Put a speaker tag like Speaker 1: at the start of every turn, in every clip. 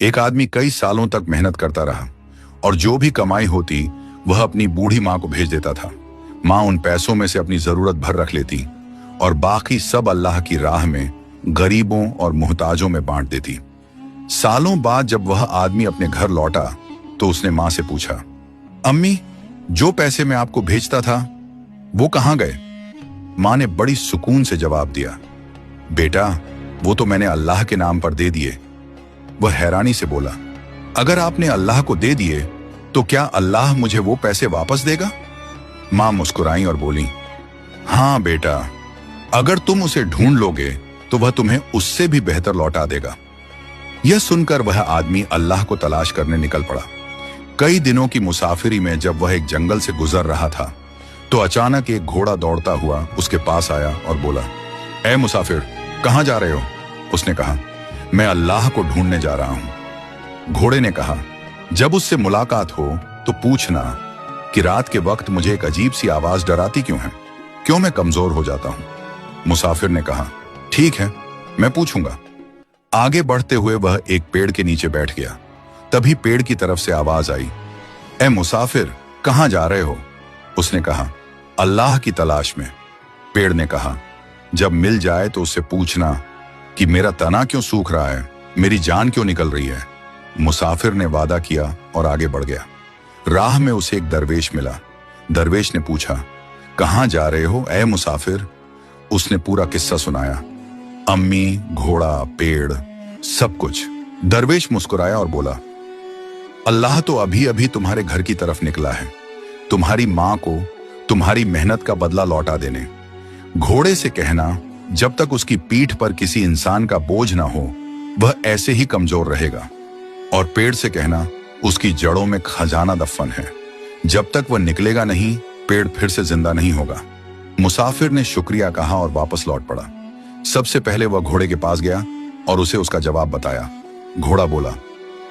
Speaker 1: एक आदमी कई सालों तक मेहनत करता रहा और जो भी कमाई होती वह अपनी बूढ़ी माँ को भेज देता था। माँ उन पैसों में से अपनी जरूरत भर रख लेती और बाकी सब अल्लाह की राह में गरीबों और मुहताजों में बांट देती। सालों बाद जब वह आदमी अपने घर लौटा तो उसने माँ से पूछा, अम्मी, जो पैसे मैं आपको भेजता था वो कहाँ गए? माँ ने बड़ी सुकून से जवाब दिया, बेटा, वो तो मैंने अल्लाह के नाम पर दे दिए। वह हैरानी से बोला, अगर आपने अल्लाह को दे दिए तो क्या अल्लाह मुझे वो पैसे वापस देगा? मां मुस्कुराई और बोली, हां बेटा, अगर तुम उसे ढूंढ लोगे तो वह तुम्हें उससे भी बेहतर लौटा देगा। यह सुनकर वह आदमी अल्लाह को तलाश करने निकल पड़ा। कई दिनों की मुसाफिरी में जब वह एक जंगल से गुजर रहा था तो अचानक एक घोड़ा दौड़ता हुआ उसके पास आया और बोला, ऐ मुसाफिर, कहां जा रहे हो? उसने कहा, मैं अल्लाह को ढूंढने जा रहा हूं। घोड़े ने कहा, जब उससे मुलाकात हो तो पूछना कि रात के वक्त मुझे एक अजीब सी आवाज डराती क्यों है? क्यों मैं कमजोर हो जाता हूं? मुसाफिर ने कहा, ठीक है, मैं पूछूंगा। आगे बढ़ते हुए वह एक पेड़ के नीचे बैठ गया। तभी पेड़ की तरफ से आवाज आई, ऐ मुसाफिर, कहां जा रहे हो? उसने कहा, अल्लाह की तलाश में। पेड़ ने कहा, जब मिल जाए तो उससे पूछना कि मेरा तना क्यों सूख रहा है, मेरी जान क्यों निकल रही है। मुसाफिर ने वादा किया और आगे बढ़ गया। राह में उसे एक दरवेश मिला। दरवेश ने पूछा, कहां जा रहे हो ऐ मुसाफिर? उसने पूरा किस्सा सुनाया, अम्मी, घोड़ा, पेड़, सब कुछ। दरवेश मुस्कुराया और बोला, अल्लाह तो अभी अभी तुम्हारे घर की तरफ निकला है, तुम्हारी मां को तुम्हारी मेहनत का बदला लौटा देने। घोड़े से कहना, जब तक उसकी पीठ पर किसी इंसान का बोझ ना हो वह ऐसे ही कमजोर रहेगा। और पेड़ से कहना, उसकी जड़ों में खजाना दफन है, जब तक वह निकलेगा नहीं पेड़ फिर से जिंदा नहीं होगा। मुसाफिर ने शुक्रिया कहा और वापस लौट पड़ा। सबसे पहले वह घोड़े के पास गया और उसे उसका जवाब बताया। घोड़ा बोला,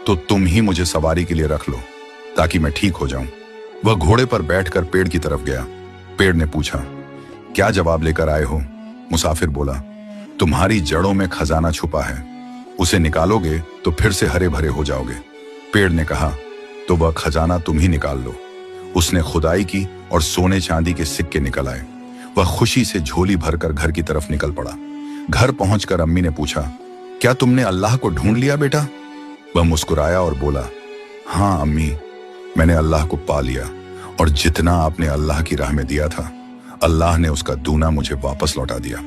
Speaker 1: तो तुम ही मुझे सवारी के लिए रख लो ताकि मैं ठीक हो जाऊं। वह घोड़े पर बैठकर पेड़ की तरफ गया। पेड़ ने पूछा, क्या जवाब लेकर आए हो? मुसाफिर बोला, तुम्हारी जड़ों में खजाना छुपा है, उसे निकालोगे तो फिर से हरे भरे हो जाओगे। पेड़ ने कहा, तो वह खजाना तुम ही निकाल लो। उसने खुदाई की और सोने चांदी के सिक्के निकल आए। वह खुशी से झोली भरकर घर की तरफ निकल पड़ा। घर पहुंचकर अम्मी ने पूछा, क्या तुमने अल्लाह को ढूंढ लिया बेटा? वह मुस्कुराया और बोला, हाँ अम्मी, मैंने अल्लाह को पा लिया और जितना आपने अल्लाह की राह में दिया था अल्लाह ने उसका दूना मुझे वापस लौटा दिया।